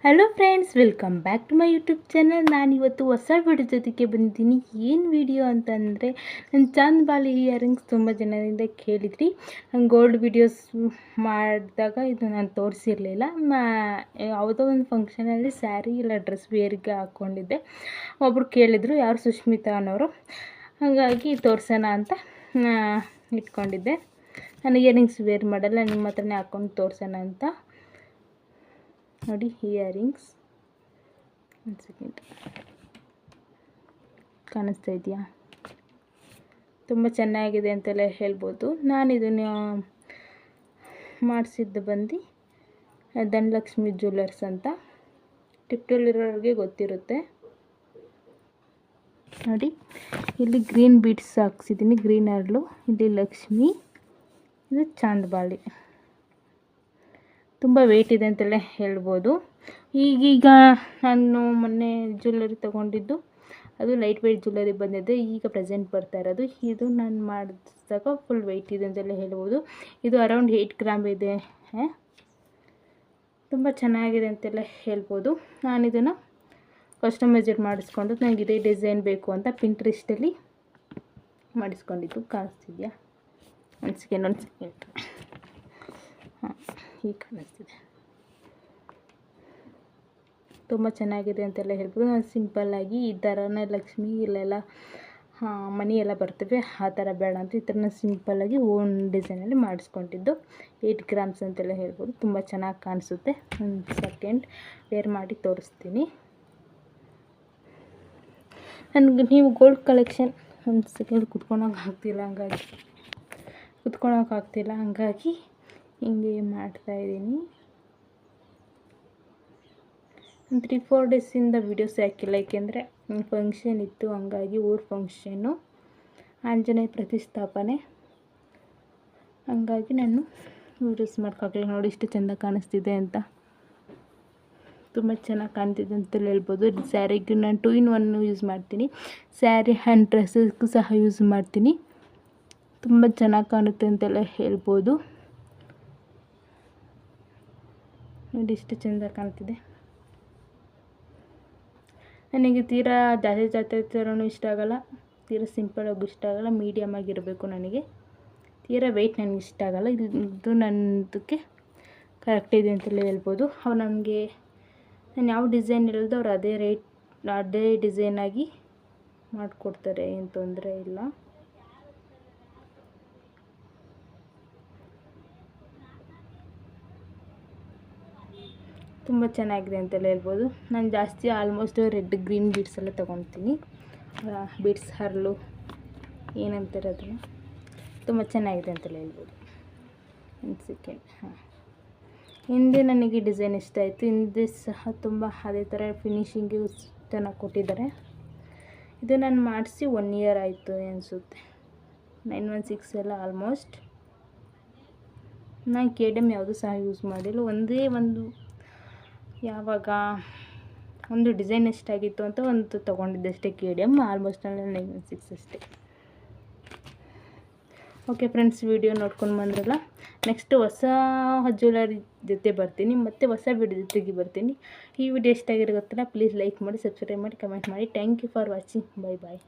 Hello friends, welcome back to my YouTube channel. ನಾನಿವತ್ತು ಹೊಸ video ಜೊತೆಗೆ ಬಂದಿದ್ದೀನಿ. ಏನು ವಿಡಿಯೋ ಅಂತಂದರೆ, ನನ್ನ ಚಾಂದ್ಬಾಲಿ ಇಯರಿಂಗ್ಸ್ ತುಂಬ ಜನರಿಂದ ಕೇಳಿದ್ರಿ. ನಾನು ಗೋಲ್ಡ್ ವಿಡಿಯೋಸ್ ಮಾಡಿದಾಗ ಇದು ನಾನು ತೋರಿಸಿರಲಿಲ್ಲ. ಯಾವುದೋ ಒಂದು ಫಂಕ್ಷನಲ್ಲಿ ಸ್ಯಾರಿ ಇಲ್ಲ ಡ್ರೆಸ್ ವೇರ್ಗೆ ಹಾಕ್ಕೊಂಡಿದ್ದೆ. ಒಬ್ಬರು ಕೇಳಿದರು, ಯಾರು ಸುಷ್ಮಿತಾ ಅನ್ನೋರು. ಹಾಗಾಗಿ ತೋರಿಸೋಣ ಅಂತ ಇಟ್ಕೊಂಡಿದ್ದೆ. ನಾನು ಇಯರಿಂಗ್ಸ್ ವೇರ್ ಮಾಡಲ್ಲ, ನಿಮ್ಮ ಹತ್ರನೇ ಹಾಕ್ಕೊಂಡು ತೋರಿಸೋಣ ಅಂತ. ನೋಡಿ, ಇಯರಿಂಗ್ಸ್ ಒಂದು ಸೆಕೆಂಡ್ ಕಾಣಿಸ್ತಾ ಇದೆಯಾ? ತುಂಬ ಚೆನ್ನಾಗಿದೆ ಅಂತೆಲ್ಲ ಹೇಳ್ಬೋದು. ನಾನು ಇದನ್ನು ಮಾಡಿಸಿದ್ದು ಬಂದು ಧನಲಕ್ಷ್ಮಿ ಜ್ಯುವೆಲ್ಲರ್ಸ್ ಅಂತ. ಟಿಪ್ಟಲ್ಲಿರೋರಿಗೆ ಗೊತ್ತಿರುತ್ತೆ. ನೋಡಿ, ಇಲ್ಲಿ ಗ್ರೀನ್ ಬೀಡ್ಸ್ ಹಾಕ್ಸಿದ್ದೀನಿ, ಗ್ರೀನ್ ಅರ್ಳು. ಇಲ್ಲಿ ಲಕ್ಷ್ಮಿ, ಇದು ಚಾಂದ್ಬಾಲಿ. ತುಂಬ ವೆಯ್ಟ್ ಇದೆ ಅಂತಲೇ ಹೇಳ್ಬೋದು. ಈಗೀಗ ನಾನು ಮೊನ್ನೆ ಜ್ಯುವೆಲ್ಲರಿ ತೊಗೊಂಡಿದ್ದು ಅದು ಲೈಟ್ ವೆಯ್ಟ್ ಜ್ಯುವೆಲ್ಲರಿ ಬಂದಿದೆ. ಈಗ ಪ್ರೆಸೆಂಟ್ ಬರ್ತಾ ಇರೋದು ಇದು. ನಾನು ಮಾಡಿದಾಗ ಫುಲ್ ವೆಯ್ಟ್ ಇದೆ ಅಂತಲೇ ಹೇಳ್ಬೋದು. ಇದು ಅರೌಂಡ್ 8 ಗ್ರಾಮ್ ಇದೆ. ತುಂಬ ಚೆನ್ನಾಗಿದೆ ಅಂತೆಲ್ಲ ಹೇಳ್ಬೋದು. ನಾನು ಇದನ್ನು ಕಸ್ಟಮೈಸರ್ ಮಾಡಿಸ್ಕೊಂಡು, ನನಗೆ ಇದೇ ಡಿಸೈನ್ ಬೇಕು ಅಂತ ಪಿಂಟ್ರೆಸ್ಟಲ್ಲಿ ಮಾಡಿಸ್ಕೊಂಡಿದ್ದು. ಕಾಣಿಸ್ತಿದೆಯಾ? ಒಂದು ಸೆಕೆಂಡ್ ಹಾಂ, ಈಗ ಕಾಣಿಸ್ತಿದೆ. ತುಂಬ ಚೆನ್ನಾಗಿದೆ ಅಂತೆಲ್ಲ ಹೇಳ್ಬೋದು. ನಾನು ಸಿಂಪಲ್ಲಾಗಿ ಈ ಥರನೇ ಲಕ್ಷ್ಮಿ ಇಲ್ಲೆಲ್ಲ ಮನಿ ಎಲ್ಲ ಬರ್ತವೆ, ಆ ಥರ ಬೇಡ ಅಂತ ಈ ಥರನ ಸಿಂಪಲ್ಲಾಗಿ ಓನ್ ಡಿಸೈನಲ್ಲಿ ಮಾಡಿಸ್ಕೊಂಡಿದ್ದು. 8 ಗ್ರಾಮ್ಸ್ ಅಂತೆಲ್ಲ ಹೇಳ್ಬೋದು. ತುಂಬ ಚೆನ್ನಾಗಿ ಕಾಣಿಸುತ್ತೆ. ಒಂದು ಸೆಕೆಂಡ್ ವೇರ್ ಮಾಡಿ ತೋರಿಸ್ತೀನಿ. ನನಗೆ ನೀವು ಗೋಲ್ಡ್ ಕಲೆಕ್ಷನ್ ಒಂದು ಸೆಕೆಂಡ್ ಕುತ್ಕೊಳಕ್ಕೆ ಆಗ್ತಿಲ್ಲ, ಹಂಗಾಗಿ ಹಿಂಗೆ ಮಾಡ್ತಾಯಿದ್ದೀನಿ. ಒಂದು 3-4 ಡೇಸಿಂದ ವೀಡಿಯೋಸ್ ಹಾಕಿಲ್ಲ, ಏಕೆಂದರೆ ಫಂಕ್ಷನ್ ಇತ್ತು. ಹಂಗಾಗಿ ಊರ ಫಂಕ್ಷನ್ನು, ಆಂಜನೇಯ ಪ್ರತಿಷ್ಠಾಪನೆ, ಹಂಗಾಗಿ ನಾನು ವೀಡಿಯೋಸ್ ಮಾಡೋಕ್ಕಾಗಲಿಲ್ಲ. ನೋಡಿ ಇಷ್ಟು ಚೆಂದ ಕಾಣಿಸ್ತಿದೆ ಅಂತ. ತುಂಬ ಚೆನ್ನಾಗಿ ಕಾಣ್ತಿದೆ ಅಂತ ಹೇಳ್ಬೋದು. ಸ್ಯಾರಿಗೆ ನಾನು 2-in-1 ಯೂಸ್ ಮಾಡ್ತೀನಿ. ಸ್ಯಾರಿ ಆ್ಯಂಡ್ ಡ್ರೆಸ್ಸಸ್ಗೂ ಸಹ ಯೂಸ್ ಮಾಡ್ತೀನಿ. ತುಂಬ ಚೆನ್ನಾಗಿ ಕಾಣುತ್ತೆ ಅಂತೆಲ್ಲ ಹೇಳ್ಬೋದು. ನೋಡಿ ಇಷ್ಟು ಚೆಂದ ಕಾಣ್ತಿದೆ. ನನಗೆ ತೀರಾ ಜಾಸ್ತಿ ಥರನೂ ಇಷ್ಟ ಆಗಲ್ಲ, ತೀರಾ ಸಿಂಪಲಾಗೂ ಇಷ್ಟ ಆಗಲ್ಲ, ಮೀಡಿಯಮ್ ಆಗಿರಬೇಕು ನನಗೆ. ತೀರಾ ವೆಯ್ಟ್ ನನಗೆ ಇಷ್ಟ ಆಗಲ್ಲ. ಇದು ನನ್ನದಕ್ಕೆ ಕರೆಕ್ಟ್ ಇದೆ ಅಂತಲೇ ಹೇಳ್ಬೋದು. ಅವ್ರು ನನಗೆ ನಾನು ಯಾವ ಡಿಸೈನ್ ಹೇಳಿದ್ದು ಅವ್ರು ಅದೇ ಡಿಸೈನಾಗಿ ಮಾಡಿಕೊಡ್ತಾರೆ, ಏನು ತೊಂದರೆ ಇಲ್ಲ. ತುಂಬ ಚೆನ್ನಾಗಿದೆ ಅಂತಲೇ ಹೇಳ್ಬೋದು. ನಾನು ಜಾಸ್ತಿ ಆಲ್ಮೋಸ್ಟ್ ರೆಡ್ ಗ್ರೀನ್ ಬೀಡ್ಸ್ ಎಲ್ಲ ತೊಗೊತೀನಿ. ಬೀಡ್ಸ್ ಹರ್ಲು ಏನಂತಾರೆ ಅದನ್ನು. ತುಂಬ ಚೆನ್ನಾಗಿದೆ ಅಂತಲೇ ಹೇಳ್ಬೋದು. ಒಂದು ಸೆಕೆಂಡ್. ಹಿಂದೆ ನನಗೆ ಡಿಸೈನ್ ಇಷ್ಟ ಆಯಿತು. ಹಿಂದೆ ಸಹ ತುಂಬ ಅದೇ ಥರ ಫಿನಿಶಿಂಗು ಚೆನ್ನಾಗಿ ಕೊಟ್ಟಿದ್ದಾರೆ. ಇದು ನಾನು ಮಾಡಿಸಿ 1 ಇಯರ್ ಆಯಿತು ಅನಿಸುತ್ತೆ. 916 ಎಲ್ಲ ಆಲ್ಮೋಸ್ಟ್. ನಾನು KDM ಯಾವುದೂ ಸಹ ಯೂಸ್ ಮಾಡಿಲ್ಲ. ಒಂದೇ ಒಂದು ಯಾವಾಗ ಒಂದು ಡಿಸೈನ್ ಎಷ್ಟಾಗಿತ್ತು ಅಂತ ಒಂದು ತೊಗೊಂಡಿದ್ದೆ ಅಷ್ಟೇ. KDM ಆಲ್ಮೋಸ್ಟ್ 916 ಅಷ್ಟೇ. ಓಕೆ ಫ್ರೆಂಡ್ಸ್, ವಿಡಿಯೋ ನೋಡ್ಕೊಂಡು ಬಂದ್ರಲ್ಲ. ನೆಕ್ಸ್ಟ್ ಹೊಸ ಜ್ಯುವೆಲ್ಲರಿ ಜೊತೆ ಬರ್ತೀನಿ, ಮತ್ತು ಹೊಸ ವಿಡಿಯೋ ಜೊತೆಗೆ ಬರ್ತೀನಿ. ಈ ವಿಡಿಯೋ ಎಷ್ಟಾಗಿರೋ ಗೊತ್ತಿಲ್ಲ. ಪ್ಲೀಸ್ ಲೈಕ್ ಮಾಡಿ, ಸಬ್ಸ್ಕ್ರೈಬ್ ಮಾಡಿ, ಕಮೆಂಟ್ ಮಾಡಿ. Thank you for watching. Bye.